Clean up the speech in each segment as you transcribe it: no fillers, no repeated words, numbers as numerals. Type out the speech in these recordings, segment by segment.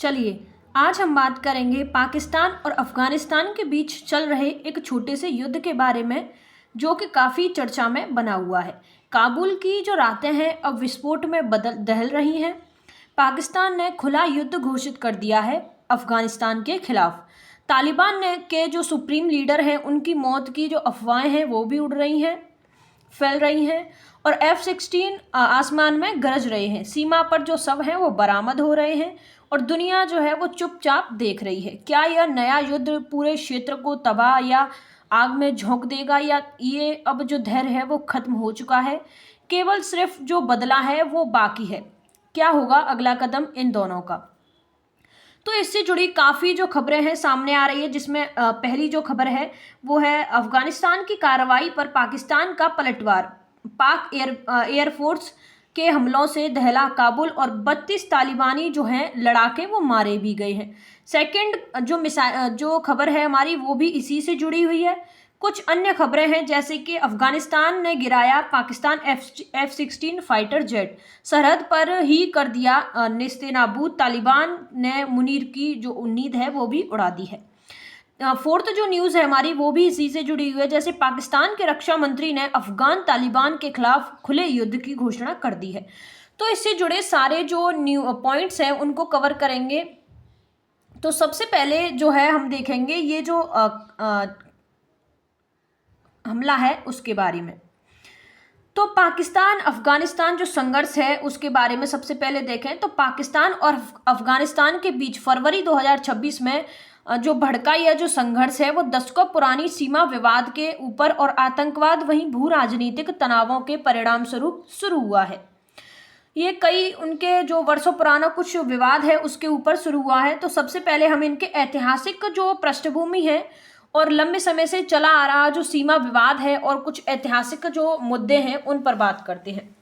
चलिए आज हम बात करेंगे पाकिस्तान और अफगानिस्तान के बीच चल रहे एक छोटे से युद्ध के बारे में, जो कि काफ़ी चर्चा में बना हुआ है। काबुल की जो रातें हैं अब विस्फोट में बदल दहल रही हैं। पाकिस्तान ने खुला युद्ध घोषित कर दिया है अफगानिस्तान के खिलाफ। तालिबान ने के जो सुप्रीम लीडर हैं उनकी मौत की जो अफवाहें हैं वो भी उड़ रही हैं, फैल रही हैं, और F-16 आसमान में गरज रहे हैं। सीमा पर जो शव हैं वो बरामद हो रहे हैं और दुनिया जो है वो चुपचाप देख रही है। क्या यह नया युद्ध पूरे क्षेत्र को तबाह या आग में झोंक देगा, या ये अब जो धैर्य है वो खत्म हो चुका है, केवल सिर्फ जो बदला है वो बाकी है? क्या होगा अगला कदम इन दोनों का? तो इससे जुड़ी काफ़ी जो खबरें हैं सामने आ रही है, जिसमें पहली जो खबर है वो है अफगानिस्तान की कार्रवाई पर पाकिस्तान का पलटवार। पाक एयरफोर्स के हमलों से दहला काबुल और 32 तालिबानी जो हैं लड़ाके वो मारे भी गए हैं। सेकंड जो खबर है हमारी वो भी इसी से जुड़ी हुई है। कुछ अन्य खबरें हैं जैसे कि अफगानिस्तान ने गिराया पाकिस्तान F-16 फाइटर जेट, सरहद पर ही कर दिया नेस्तनाबूद। तालिबान ने मुनीर की जो उम्मीद है वो भी उड़ा दी है। फोर्थ जो न्यूज़ है हमारी वो भी इसी से जुड़ी हुई है। जैसे पाकिस्तान के रक्षा मंत्री ने अफगान तालिबान के खिलाफ खुले युद्ध की घोषणा कर दी है। तो इससे जुड़े सारे जो न्यू पॉइंट्स हैं उनको कवर करेंगे। तो सबसे पहले जो है हम देखेंगे ये जो हमला है उसके बारे में। तो पाकिस्तान अफगानिस्तान जो संघर्ष है उसके बारे में सबसे पहले देखें तो पाकिस्तान और अफगानिस्तान के बीच फरवरी 2026 में जो भड़का यह जो संघर्ष है वो दशकों पुरानी सीमा विवाद के ऊपर और आतंकवाद वहीं भू राजनीतिक तनावों के परिणाम स्वरूप शुरू हुआ है। ये कई उनके जो वर्षों पुराना कुछ विवाद है उसके ऊपर शुरू हुआ है। तो सबसे पहले हम इनके ऐतिहासिक जो पृष्ठभूमि है और लंबे समय से चला आ रहा जो सीमा विवाद है और कुछ ऐतिहासिक जो मुद्दे हैं उन पर बात करते हैं।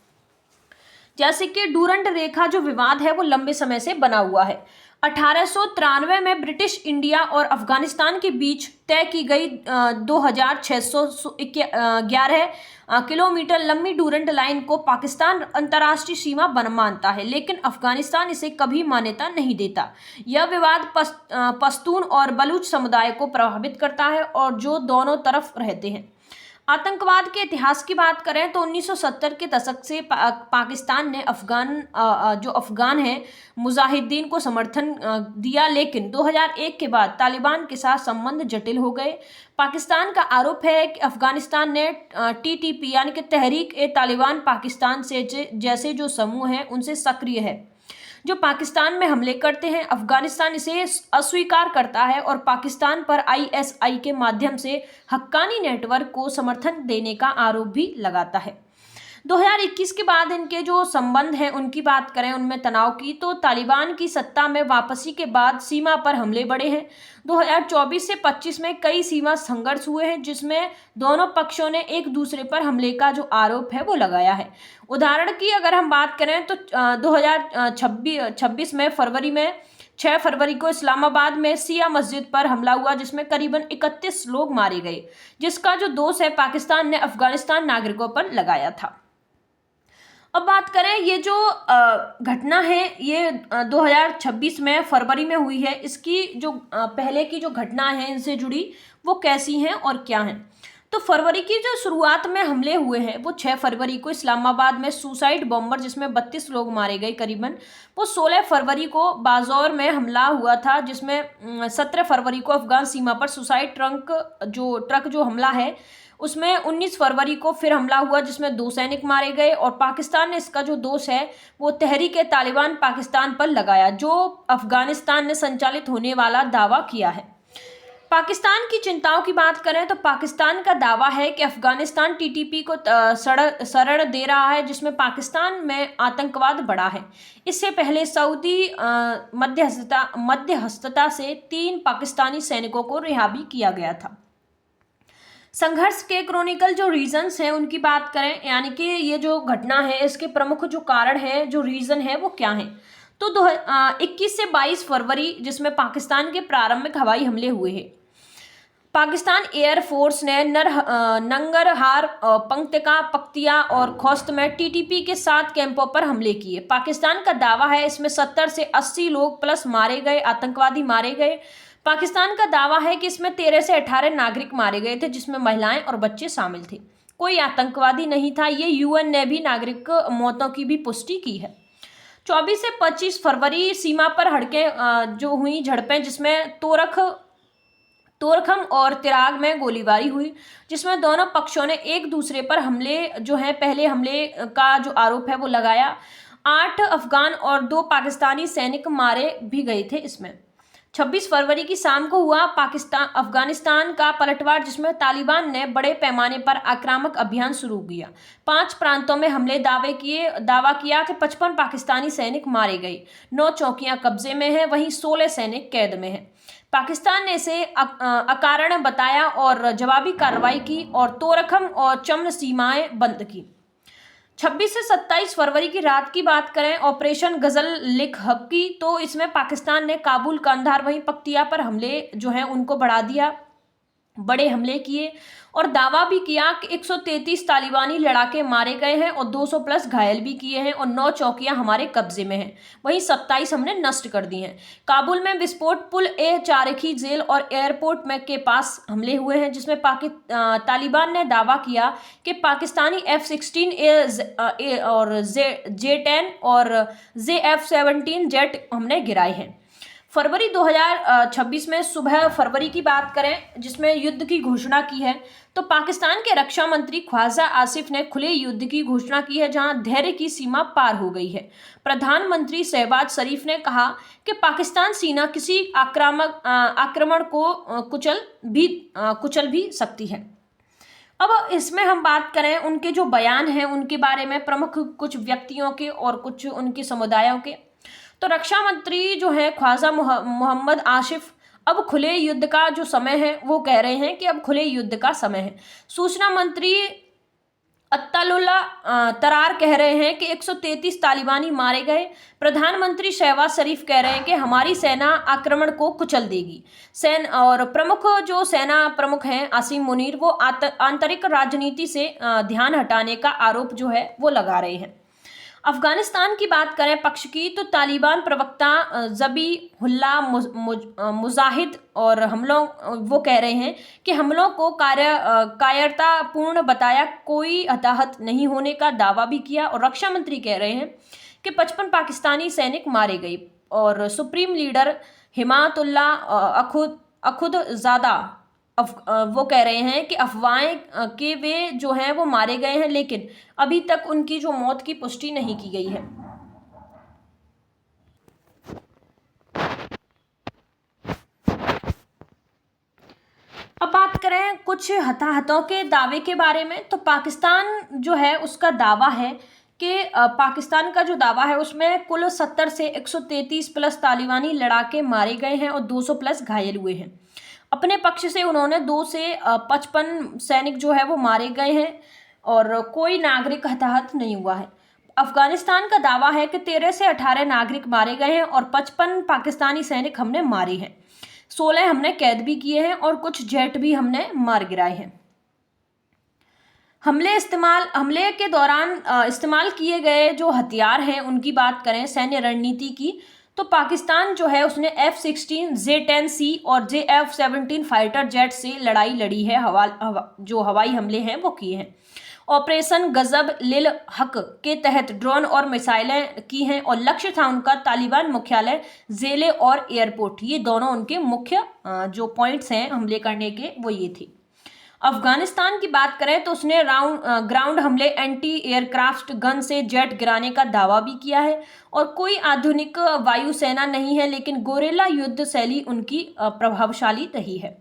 जैसे कि डूरंड रेखा जो विवाद है वो लंबे समय से बना हुआ है। 1893 में ब्रिटिश इंडिया और अफगानिस्तान के बीच तय की गई 2611 किलोमीटर लंबी डूरंड लाइन को पाकिस्तान अंतर्राष्ट्रीय सीमा मानता है, लेकिन अफगानिस्तान इसे कभी मान्यता नहीं देता। यह विवाद पश्तून और बलूच समुदाय को प्रभावित करता है और जो दोनों तरफ रहते हैं। आतंकवाद के इतिहास की बात करें तो 1970 के दशक से पाकिस्तान ने अफगान हैं मुजाहिदीन को समर्थन दिया, लेकिन 2001 के बाद तालिबान के साथ संबंध जटिल हो गए। पाकिस्तान का आरोप है कि अफगानिस्तान ने TTP यानी कि तहरीक ए तालिबान पाकिस्तान से जैसे जो समूह हैं उनसे सक्रिय है जो पाकिस्तान में हमले करते हैं। अफगानिस्तान इसे अस्वीकार करता है और पाकिस्तान पर ISI के माध्यम से हक्कानी नेटवर्क को समर्थन देने का आरोप भी लगाता है। 2021 के बाद इनके जो संबंध हैं उनकी बात करें उनमें तनाव की, तो तालिबान की सत्ता में वापसी के बाद सीमा पर हमले बढ़े हैं। 2024 से 25 में कई सीमा संघर्ष हुए हैं जिसमें दोनों पक्षों ने एक दूसरे पर हमले का जो आरोप है वो लगाया है। उदाहरण की अगर हम बात करें तो 2026 में 6 फरवरी को इस्लामाबाद में सिया मस्जिद पर हमला हुआ जिसमें करीबन 31 लोग मारे गए, जिसका जो दोष है पाकिस्तान ने अफगानिस्तान नागरिकों पर लगाया था। अब बात करें ये जो घटना है ये 2026 में फरवरी में हुई है, इसकी जो पहले की जो घटना है इनसे जुड़ी वो कैसी हैं और क्या हैं। तो फरवरी की जो शुरुआत में हमले हुए हैं वो 6 फरवरी को इस्लामाबाद में सुसाइड बॉम्बर जिसमें 32 लोग मारे गए करीबन, वो 16 फरवरी को बाजौर में हमला हुआ था जिसमें 17 फरवरी को अफगान सीमा पर सुसाइड ट्रक जो हमला है उसमें 19 फरवरी को फिर हमला हुआ जिसमें 2 सैनिक मारे गए। और पाकिस्तान ने इसका जो दोष है वो तहरीक ए तालिबान पाकिस्तान पर लगाया जो अफगानिस्तान ने संचालित होने वाला दावा किया है। पाकिस्तान की चिंताओं की बात करें तो पाकिस्तान का दावा है कि अफगानिस्तान TTP को शरण दे रहा है जिसमें पाकिस्तान में आतंकवाद बढ़ा है। इससे पहले सऊदी मध्यस्थता से 3 पाकिस्तानी सैनिकों को रिहा भी किया गया था। संघर्ष के क्रॉनिकल जो रीजंस हैं उनकी बात करें, यानी कि ये जो घटना है इसके प्रमुख जो कारण है जो रीजन है वो क्या है। तो 21 से 22 फरवरी जिसमें पाकिस्तान के प्रारंभिक हवाई हमले हुए हैं। पाकिस्तान एयरफोर्स ने नंगरहार, पंक्तिका, पक्तिया और खोस्त में टीटीपी के 7 कैंपों पर हमले किए। पाकिस्तान का दावा है इसमें 70 से 80 लोग प्लस मारे गए, आतंकवादी मारे गए। पाकिस्तान का दावा है कि इसमें 13 से 18 नागरिक मारे गए थे, जिसमें महिलाएं और बच्चे शामिल थे। कोई आतंकवादी नहीं था। ये यूएन ने भी नागरिक मौतों की भी पुष्टि की है। 24 से 25 फरवरी सीमा पर जो हुई झड़पें, जिसमें तोरखम और तिराग में गोलीबारी हुई, जिसमें दोनों पक्षों ने एक दूसरे पर पहले हमले का जो आरोप है वो लगाया। 8 अफगान और 2 पाकिस्तानी सैनिक मारे भी गए थे इसमें। 26 फरवरी की शाम को हुआ अफगानिस्तान का पलटवार, जिसमें तालिबान ने बड़े पैमाने पर आक्रामक अभियान शुरू किया। 5 प्रांतों में हमले दावा किया कि 55 पाकिस्तानी सैनिक मारे गए, 9 चौकियां कब्जे में हैं, वहीं 16 सैनिक कैद में हैं। पाकिस्तान ने इसे अकारण बताया और जवाबी कार्रवाई की और तोरखम और चमन सीमाएं बंद की। 26 से 27 फरवरी की रात की बात करें ऑपरेशन गजल लिख हब की, तो इसमें पाकिस्तान ने काबुल, कंधार वहीं पक्तिया पर हमले उनको बढ़ा दिया, बड़े हमले किए और दावा भी किया कि 133 तालिबानी लड़ाके मारे गए हैं और 200 प्लस घायल भी किए हैं और 9 चौकियां हमारे कब्जे में हैं, वहीं 27 हमने नष्ट कर दी हैं। काबुल में विस्फोट, पुल ए चारखी जेल और एयरपोर्ट में के पास हमले हुए हैं, जिसमें तालिबान ने दावा किया कि पाकिस्तानी F-16 और J-10 और JF-17 जेट हमने गिराए हैं। फरवरी 2026 में सुबह फरवरी की बात करें, जिसमें युद्ध की घोषणा की है, तो पाकिस्तान के रक्षा मंत्री ख्वाजा आसिफ ने खुले युद्ध की घोषणा की है, जहां धैर्य की सीमा पार हो गई है। प्रधानमंत्री शहबाज शरीफ ने कहा कि पाकिस्तान सेना किसी आक्रमण को कुचल भी सकती है। अब इसमें हम बात करें उनके जो बयान हैं उनके बारे में, प्रमुख कुछ व्यक्तियों के और कुछ उनके समुदायों के। तो रक्षा मंत्री ख्वाजा मोहम्मद आसिफ अब खुले युद्ध का जो समय है वो कह रहे हैं कि अब खुले युद्ध का समय है। सूचना मंत्री अत्तालुल्लाह तरार कह रहे हैं कि 133 तालिबानी मारे गए। प्रधानमंत्री शहबाज शरीफ कह रहे हैं कि हमारी सेना आक्रमण को कुचल देगी। और सेना प्रमुख हैं आसिम मुनीर, वो आंतरिक राजनीति से ध्यान हटाने का आरोप वो लगा रहे हैं। अफगानिस्तान की बात करें पक्ष की, तो तालिबान प्रवक्ता ज़बीहुल्लाह मुजाहिद और वो कह रहे हैं कि हमलों को कायरतापूर्ण बताया, कोई हताहत नहीं होने का दावा भी किया। और रक्षा मंत्री कह रहे हैं कि 55 पाकिस्तानी सैनिक मारे गए। और सुप्रीम लीडर हिमायतुल्लाह अखुदजादा वो कह रहे हैं कि अफवाहें कि वे वो मारे गए हैं, लेकिन अभी तक उनकी मौत की पुष्टि नहीं की गई है। अब बात करें कुछ हताहतों के दावे के बारे में, तो पाकिस्तान उसका दावा है कि पाकिस्तान का जो दावा है उसमें कुल 70 से 133 प्लस तालिबानी लड़ाके मारे गए हैं और 200 प्लस घायल हुए हैं। अपने पक्ष से उन्होंने 2 से 55 सैनिक वो मारे गए हैं और कोई नागरिक हताहत नहीं हुआ है। अफगानिस्तान का दावा है कि 13 से 18 नागरिक मारे गए हैं और 55 पाकिस्तानी सैनिक हमने मारे हैं, 16 हमने कैद भी किए हैं और कुछ जेट भी हमने मार गिराए हैं। हमले के दौरान इस्तेमाल किए गए जो हथियार हैं उनकी बात करें, सैन्य रणनीति की, तो पाकिस्तान उसने F-16, J-10C और JF-17 फाइटर जेट से लड़ाई लड़ी है, हवाई हमले हैं वो किए हैं। ऑपरेशन गजब लिल हक के तहत ड्रोन और मिसाइलें की हैं और लक्ष्य था उनका तालिबान मुख्यालय, जेले और एयरपोर्ट। ये दोनों उनके मुख्य जो पॉइंट्स हैं हमले करने के वो ये थे। अफगानिस्तान की बात करें तो उसने ग्राउंड हमले, एंटी एयरक्राफ्ट गन से जेट गिराने का दावा भी किया है और कोई आधुनिक वायुसेना नहीं है, लेकिन गोरेला युद्ध शैली उनकी प्रभावशाली रही है।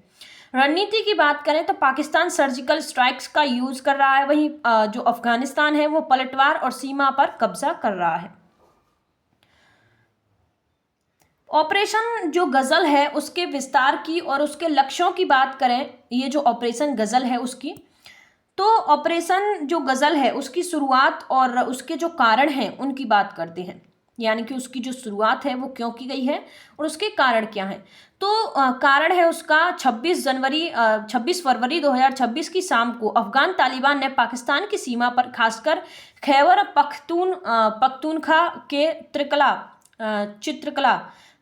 रणनीति की बात करें तो पाकिस्तान सर्जिकल स्ट्राइक्स का यूज कर रहा है, वहीं जो अफगानिस्तान है वो पलटवार और सीमा पर कब्जा कर रहा है। ऑपरेशन जो गजल है उसके विस्तार की और उसके लक्ष्यों की बात करें, ये जो ऑपरेशन गजल है उसकी, तो ऑपरेशन जो गजल है उसकी शुरुआत और उसके जो कारण हैं उनकी बात करते हैं। यानी कि उसकी जो शुरुआत है वो क्यों की गई है और उसके कारण क्या हैं। तो कारण है उसका 26 फरवरी 2026 की शाम को अफगान तालिबान ने पाकिस्तान की सीमा पर खासकर खैबर पख्तूनख्वा के चित्रकला,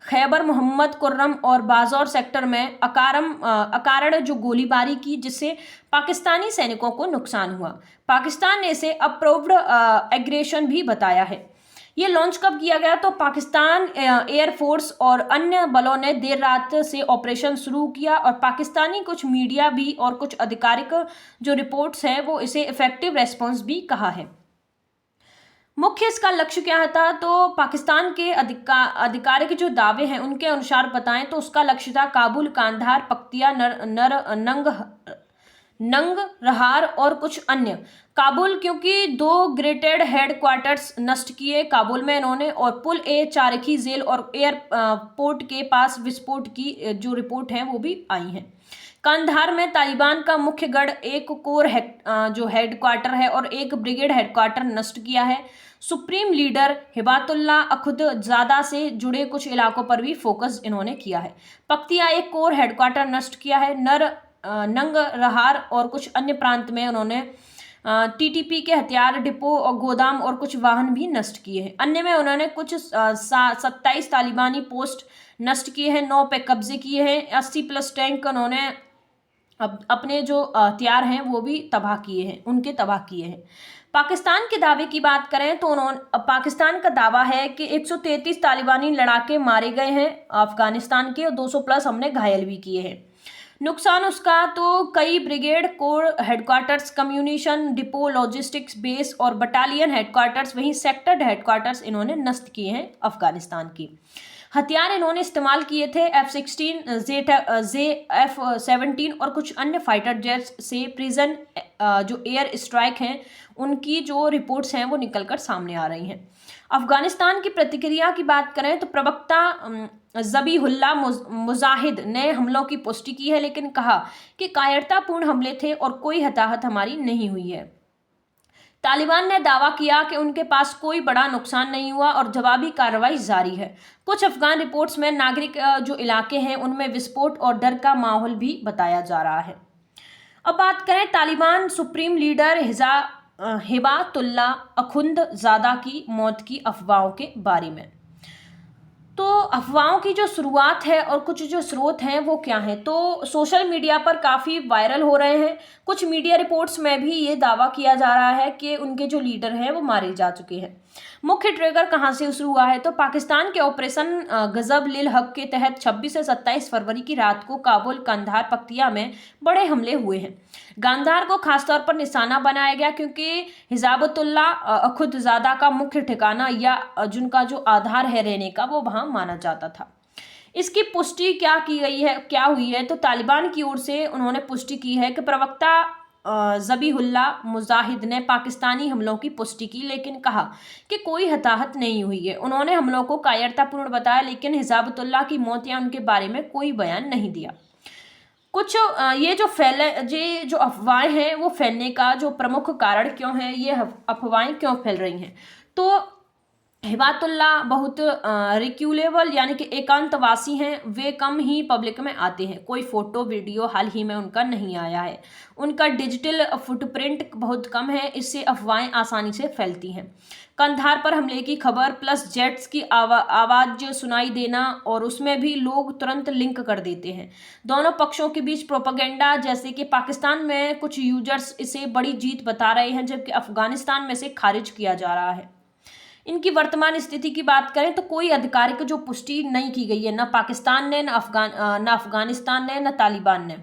खैबर मोहम्मद खुर्रम और बाज़ौर सेक्टर में अकारण जो गोलीबारी की, जिससे पाकिस्तानी सैनिकों को नुकसान हुआ। पाकिस्तान ने इसे अप्रूव्ड एग्रेशन भी बताया है। ये लॉन्च कब किया गया? तो पाकिस्तान एयरफोर्स और अन्य बलों ने देर रात से ऑपरेशन शुरू किया और पाकिस्तानी कुछ मीडिया भी और कुछ आधिकारिक जो रिपोर्ट्स हैं वो इसे इफेक्टिव रेस्पॉन्स भी कहा है। मुख्य इसका लक्ष्य क्या था? तो पाकिस्तान के आधिकारिक जो दावे हैं उनके अनुसार बताएं तो उसका लक्ष्य था काबुल, कांधार, पख्तिया, नंगरहार और कुछ अन्य। काबुल क्योंकि 2 ग्रेटेड हेडक्वार्टर्स नष्ट किए काबुल में इन्होंने, और पुल ए चारखी जेल और एयरपोर्ट के पास विस्फोट की जो रिपोर्ट है वो भी आई हैं। कांधार में तालिबान का मुख्य गढ़, एक कोर जो हेडक्वार्टर है और एक ब्रिगेड हेडक्वार्टर नष्ट किया है। सुप्रीम लीडर हिबातुल्लाह अखुंदजादा से जुड़े कुछ इलाकों पर भी फोकस इन्होंने किया है। पख्तिया एक कोर हेडक्वार्टर नष्ट किया है। नंगरहार और कुछ अन्य प्रांत में उन्होंने टीटीपी के हथियार डिपो और गोदाम और कुछ वाहन भी नष्ट किए हैं। अन्य में उन्होंने कुछ 27 तालिबानी पोस्ट नष्ट किए हैं, 9 पे कब्जे किए हैं, 80+ टैंक उन्होंने अपने जो हथियार हैं वो भी तबाह किए हैं। पाकिस्तान के दावे की बात करें तो पाकिस्तान का दावा है कि 133 तालिबानी लड़ाके मारे गए हैं अफगानिस्तान के और 200+ हमने घायल भी किए हैं। नुकसान उसका तो कई brigade, corps headquarters, communication depot, logistics base और बटालियन हेडक्वार्टर्स, वहीं सेक्टर हेडक्वार्टर्स इन्होंने नष्ट किए हैं अफगानिस्तान की। हथियार इन्होंने इस्तेमाल किए थे F-16, F-17 और कुछ अन्य फाइटर जेट्स से। प्रिजन जो एयर स्ट्राइक हैं उनकी जो रिपोर्ट्स हैं वो निकलकर सामने आ रही हैं। अफगानिस्तान की प्रतिक्रिया की बात करें तो प्रवक्ता ज़बीहुल्लाह मुजाहिद ने हमलों की पुष्टि की है, लेकिन कहा कि कायरतापूर्ण हमले थे और कोई हताहत हमारी नहीं हुई है। तालिबान ने दावा किया कि उनके पास कोई बड़ा नुकसान नहीं हुआ और जवाबी कार्रवाई जारी है। कुछ अफगान रिपोर्ट्स में नागरिक जो इलाके हैं उनमें विस्फोट और डर का माहौल भी बताया जा रहा है। अब बात करें तालिबान सुप्रीम लीडर हिबातुल्लाह अखुंदजादा की मौत की अफवाहों के बारे में। तो अफवाहों की जो शुरुआत है और कुछ जो स्रोत हैं वो क्या हैं, तो सोशल मीडिया पर काफ़ी वायरल हो रहे हैं। कुछ मीडिया रिपोर्ट्स में भी ये दावा किया जा रहा है कि उनके जो लीडर हैं वो मारे जा चुके हैं। मुख्य ट्रिगर कहाँ से शुरू हुआ है, तो पाकिस्तान के ऑपरेशन गजब लिल हक के तहत 26 से 27 फरवरी की रात को काबुल, कंधार, पख्तिया में बड़े हमले हुए हैं। गांधार को खासतौर पर निशाना बनाया गया क्योंकि हिजाबतुल्लाह अखुंदजादा का मुख्य ठिकाना या जिनका जो आधार है रहने का वो वहाँ माना जाता था। इसकी पुष्टि क्या हुई है, तो तालिबान की ओर से उन्होंने पुष्टि की है कि प्रवक्ता ज़बीहुल्लाह मुजाहिद ने पाकिस्तानी हमलों की पुष्टि की, लेकिन कहा कि कोई हताहत नहीं हुई है। उन्होंने हमलों को कायरतापूर्ण बताया, लेकिन हिजाबतुल्लाह की मौत या उनके बारे में कोई बयान नहीं दिया। कुछ ये जो अफवाहें हैं वो फैलने का जो प्रमुख कारण क्यों है, ये अफवाहें क्यों फैल रही हैं, तो हिबातुल्लाह बहुत रिक्यूलेबल यानी कि एकांतवासी हैं। वे कम ही पब्लिक में आते हैं, कोई फोटो वीडियो हाल ही में उनका नहीं आया है। उनका डिजिटल फुटप्रिंट बहुत कम है, इससे अफवाहें आसानी से फैलती हैं। कंधार पर हमले की खबर प्लस जेट्स की आवाज़ सुनाई देना और उसमें भी लोग तुरंत लिंक कर देते हैं। दोनों पक्षों के बीच प्रोपेगेंडा, जैसे कि पाकिस्तान में कुछ यूजर्स इसे बड़ी जीत बता रहे हैं जबकि अफगानिस्तान में से खारिज किया जा रहा है। इनकी वर्तमान स्थिति की बात करें तो कोई आधिकारिक जो पुष्टि नहीं की गई है, न पाकिस्तान ने, न अफगानिस्तान ने, न तालिबान ने।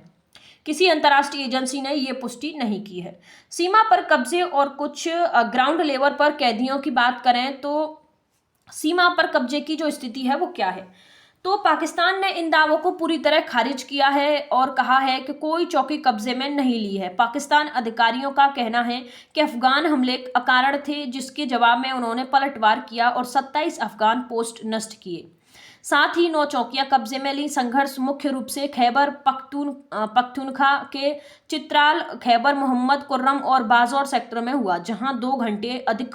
किसी अंतर्राष्ट्रीय एजेंसी ने ये पुष्टि नहीं की है। सीमा पर कब्जे और कुछ ग्राउंड लेवल पर कैदियों की बात करें तो सीमा पर कब्जे की जो स्थिति है वो क्या है, तो पाकिस्तान ने इन दावों को पूरी तरह खारिज किया है और कहा है कि कोई चौकी कब्जे में नहीं ली है। पाकिस्तान अधिकारियों का कहना है कि अफगान हमले अकारण थे, जिसके जवाब में उन्होंने पलटवार किया और 27 अफगान पोस्ट नष्ट किए। साथ ही 9 चौकियां कब्जे में ली। संघर्ष मुख्य रूप से खैबर पख्तूनख्वा के चित्राल, खैबर मोहम्मद कुर्रम और बाज़ौर सेक्टर में हुआ, जहां 2 घंटे अधिक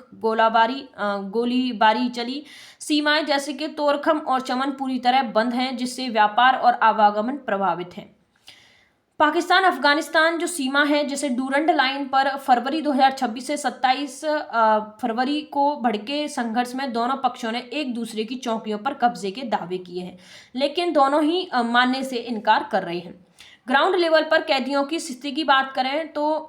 गोलीबारी चली। सीमाएं जैसे कि तोरखम और चमन पूरी तरह बंद हैं, जिससे व्यापार और आवागमन प्रभावित है। पाकिस्तान अफगानिस्तान जो सीमा है, जैसे डूरंड लाइन पर फरवरी 2026 से 27 फरवरी को भड़के संघर्ष में दोनों पक्षों ने एक दूसरे की चौकियों पर कब्जे के दावे किए हैं, लेकिन दोनों ही मानने से इनकार कर रहे हैं। ग्राउंड लेवल पर कैदियों की स्थिति की बात करें तो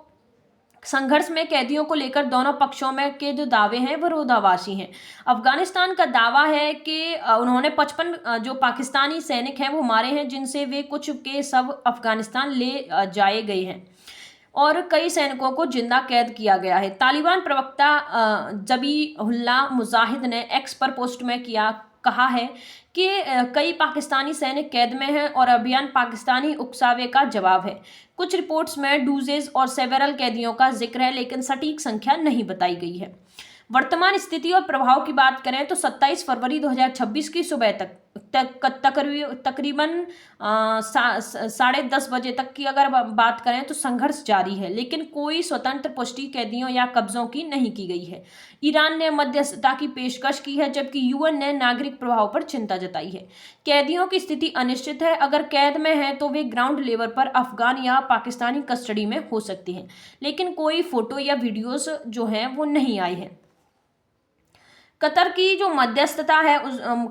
संघर्ष में कैदियों को लेकर दोनों पक्षों में के जो दावे हैं वो विरोधाभासी हैं। अफगानिस्तान का दावा है कि उन्होंने 55 जो पाकिस्तानी सैनिक हैं वो मारे हैं, जिनसे वे कुछ के सब अफगानिस्तान ले जाए गए हैं और कई सैनिकों को जिंदा कैद किया गया है। तालिबान प्रवक्ता ज़बीहुल्लाह मुजाहिद ने एक्स पर पोस्ट में कहा है कि कई पाकिस्तानी सैनिक कैद में हैं और अभियान पाकिस्तानी उकसावे का जवाब है। कुछ रिपोर्ट्स में डूजेज और सेवेरल कैदियों का जिक्र है, लेकिन सटीक संख्या नहीं बताई गई है। वर्तमान स्थिति और प्रभाव की बात करें तो 27 फरवरी 2026 की सुबह तकरीबन 10:30 बजे तक की अगर बात करें तो संघर्ष जारी है, लेकिन कोई स्वतंत्र पुष्टि कैदियों या कब्जों की नहीं की गई है। ईरान ने मध्यस्थता की पेशकश की है, जबकि यूएन ने नागरिक प्रभाव पर चिंता जताई है। कैदियों की स्थिति अनिश्चित है। अगर कैद में है तो वे ग्राउंड लेवल पर अफगान या पाकिस्तानी कस्टडी में हो सकते हैं, लेकिन कोई फोटो या वीडियोस जो हैं वो नहीं आई है। कतर की जो मध्यस्थता है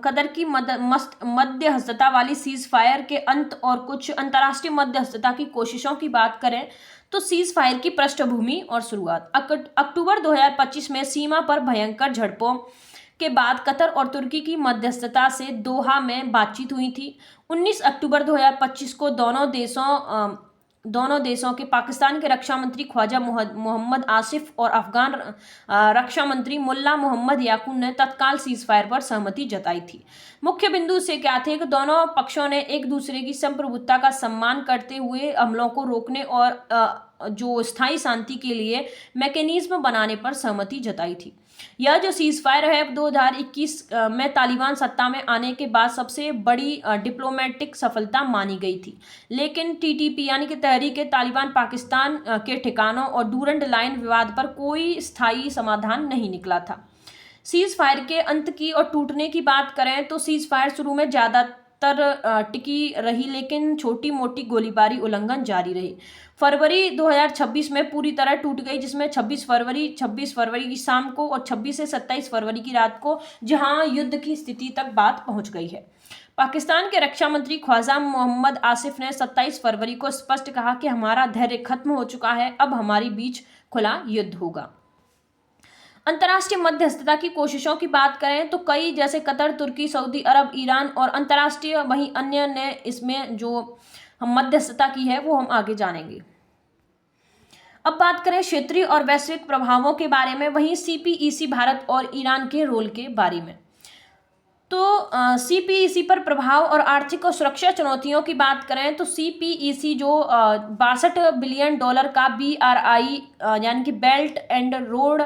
कतर की मध्यस्थता वाली सीज फायर के अंत और कुछ अंतर्राष्ट्रीय मध्यस्थता की कोशिशों की बात करें तो सीज फायर की पृष्ठभूमि और शुरुआत अक्टूबर 2025 में सीमा पर भयंकर झड़पों के बाद कतर और तुर्की की मध्यस्थता से दोहा में बातचीत हुई थी। 19 अक्टूबर 2025 को दोनों देशों के पाकिस्तान के रक्षा मंत्री ख्वाजा मोहम्मद आसिफ और अफगान रक्षा मंत्री मुल्ला मोहम्मद याकूब ने तत्काल सीज फायर पर सहमति जताई थी। मुख्य बिंदु से क्या थे कि दोनों पक्षों ने एक दूसरे की संप्रभुता का सम्मान करते हुए हमलों को रोकने और जो स्थायी शांति के लिए मैकेनिज्म बनाने पर सहमति जताई थी। यह जो सीज फायर है 2021 में तालिबान सत्ता में आने के बाद सबसे बड़ी डिप्लोमेटिक सफलता मानी गई थी, लेकिन टीटीपी यानी कि तहरीक तालिबान पाकिस्तान के ठिकानों और डूरंड लाइन विवाद पर कोई स्थायी समाधान नहीं निकला था। सीज फायर के अंत की और टूटने की बात करें तो सीज फायर शुरू में ज़्यादातर टिकी रही, लेकिन छोटी मोटी गोलीबारी उल्लंघन जारी रही। फरवरी 2026 में पूरी तरह टूट गई, जिसमें 26 फरवरी की शाम को और 26 से 27 फरवरी की रात को, जहां युद्ध की स्थिति तक बात पहुंच गई है। पाकिस्तान के रक्षा मंत्री ख्वाजा मोहम्मद आसिफ ने 27 फरवरी को स्पष्ट कहा कि हमारा धैर्य खत्म हो चुका है, अब हमारे बीच खुला युद्ध होगा। अंतर्राष्ट्रीय मध्यस्थता की कोशिशों की बात करें तो कई, जैसे कतर, तुर्की, सऊदी अरब, ईरान और अंतर्राष्ट्रीय वहीं अन्य ने इसमें जो मध्यस्थता की है वो हम आगे जानेंगे। अब बात करें क्षेत्रीय और वैश्विक प्रभावों के बारे में, वहीं सीपीईसी भारत और ईरान के रोल के बारे में। तो सीपीईसी पर प्रभाव और आर्थिक और सुरक्षा चुनौतियों की बात करें तो सीपीईसी जो $62 बिलियन का BRI यानी कि बेल्ट एंड रोड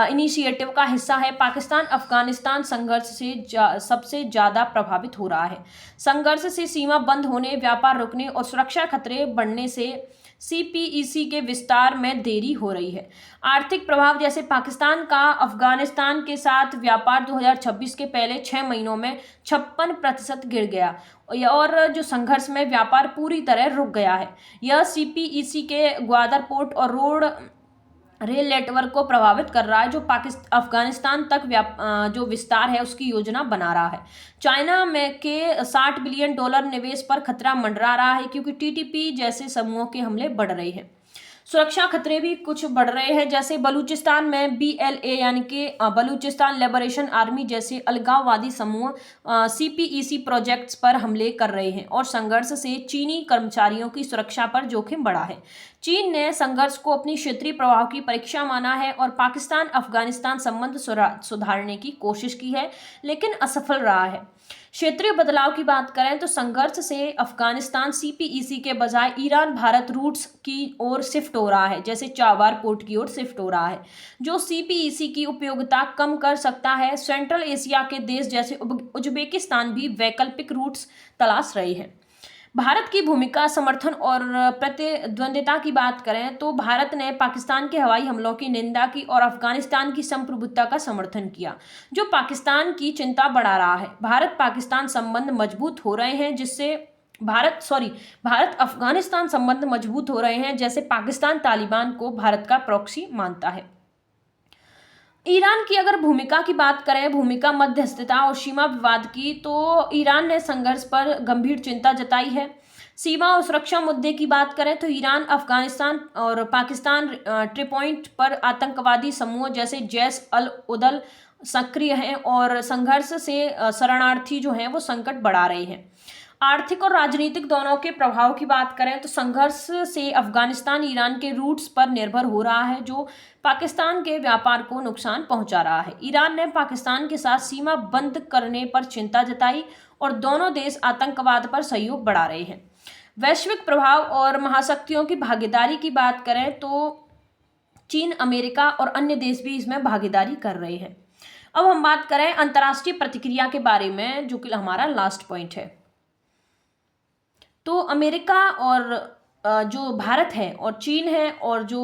इनिशिएटिव का हिस्सा है, पाकिस्तान अफगानिस्तान संघर्ष से सबसे ज़्यादा प्रभावित हो रहा है। संघर्ष से सीमा बंद होने, व्यापार रुकने और सुरक्षा खतरे बढ़ने से सीपीईसी के विस्तार में देरी हो रही है। आर्थिक प्रभाव, जैसे पाकिस्तान का अफगानिस्तान के साथ व्यापार 2026 के पहले 6 महीनों में 56% गिर गया और जो संघर्ष में व्यापार पूरी तरह रुक गया है। यह सीपीईसी के ग्वादर पोर्ट और रोड रेल नेटवर्क को प्रभावित कर रहा है, जो अफगानिस्तान तक जो विस्तार है उसकी योजना बना रहा है। चाइना में के $60 बिलियन निवेश पर खतरा मंडरा रहा है, क्योंकि टीटीपी जैसे समूहों के हमले बढ़ रहे हैं। सुरक्षा खतरे भी कुछ बढ़ रहे हैं, जैसे बलूचिस्तान में BLA यानी कि बलूचिस्तान लिबरेशन आर्मी जैसे अलगाववादी समूह सीपीईसी प्रोजेक्ट्स पर हमले कर रहे हैं और संघर्ष से चीनी कर्मचारियों की सुरक्षा पर जोखिम बढ़ा है। चीन ने संघर्ष को अपनी क्षेत्रीय प्रभाव की परीक्षा माना है और पाकिस्तान अफगानिस्तान संबंध सुधारने की कोशिश की है, लेकिन असफल रहा है। क्षेत्रीय बदलाव की बात करें तो संघर्ष से अफगानिस्तान सीपीईसी के बजाय ईरान भारत रूट्स की ओर शिफ्ट हो रहा है, जैसे चाबार पोर्ट की ओर शिफ्ट हो रहा है, जो सीपीईसी की उपयोगिता कम कर सकता है। सेंट्रल एशिया के देश जैसे उज्बेकिस्तान भी वैकल्पिक रूट्स तलाश रहे हैं। भारत की भूमिका, समर्थन और प्रतिद्वंद्विता की बात करें तो भारत ने पाकिस्तान के हवाई हमलों की निंदा की और अफगानिस्तान की संप्रभुता का समर्थन किया, जो पाकिस्तान की चिंता बढ़ा रहा है। भारत पाकिस्तान संबंध मजबूत हो रहे हैं, जिससे भारत अफगानिस्तान संबंध मजबूत हो रहे हैं, जैसे पाकिस्तान तालिबान को भारत का प्रॉक्सी मानता है। ईरान की अगर भूमिका की बात करें, भूमिका मध्यस्थता और सीमा विवाद की, तो ईरान ने संघर्ष पर गंभीर चिंता जताई है। सीमा और सुरक्षा मुद्दे की बात करें तो ईरान, अफगानिस्तान और पाकिस्तान ट्रिपॉइंट पर आतंकवादी समूह जैसे जैश अल उदल सक्रिय हैं और संघर्ष से शरणार्थी जो हैं वो संकट बढ़ा रहे हैं। आर्थिक और राजनीतिक दोनों के प्रभाव की बात करें तो संघर्ष से अफगानिस्तान ईरान के रूट्स पर निर्भर हो रहा है, जो पाकिस्तान के व्यापार को नुकसान पहुंचा रहा है। ईरान ने पाकिस्तान के साथ सीमा बंद करने पर चिंता जताई और दोनों देश आतंकवाद पर सहयोग बढ़ा रहे हैं। वैश्विक प्रभाव और महाशक्तियों की भागीदारी की बात करें तो चीन, अमेरिका और अन्य देश भी इसमें भागीदारी कर रहे हैं। अब हम बात करें अंतर्राष्ट्रीय प्रतिक्रिया के बारे में, जो कि हमारा लास्ट पॉइंट है। तो अमेरिका और जो भारत है और चीन है, और जो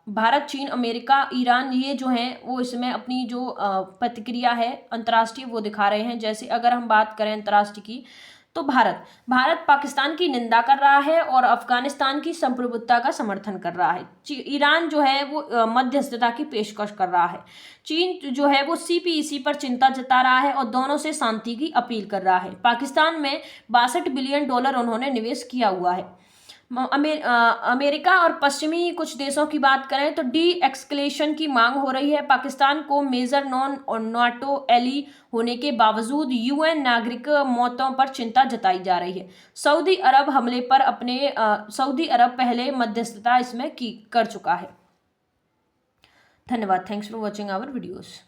भारत, चीन, अमेरिका, ईरान, ये जो हैं वो इसमें अपनी जो प्रतिक्रिया है अंतर्राष्ट्रीय वो दिखा रहे हैं। जैसे अगर हम बात करें अंतर्राष्ट्रीय की, तो भारत पाकिस्तान की निंदा कर रहा है और अफगानिस्तान की संप्रभुता का समर्थन कर रहा है। ईरान जो है वो मध्यस्थता की पेशकश कर रहा है। चीन जो है वो सीपीईसी पर चिंता जता रहा है और दोनों से शांति की अपील कर रहा है। पाकिस्तान में $62 बिलियन उन्होंने निवेश किया हुआ है। अमेरिका और पश्चिमी कुछ देशों की बात करें तो डी एक्सकलेशन की मांग हो रही है। पाकिस्तान को मेजर नॉन और नाटो एली होने के बावजूद यूएन नागरिक मौतों पर चिंता जताई जा रही है। सऊदी अरब हमले पर सऊदी अरब पहले मध्यस्थता इसमें कर चुका है। धन्यवाद। Thanks for watching our videos.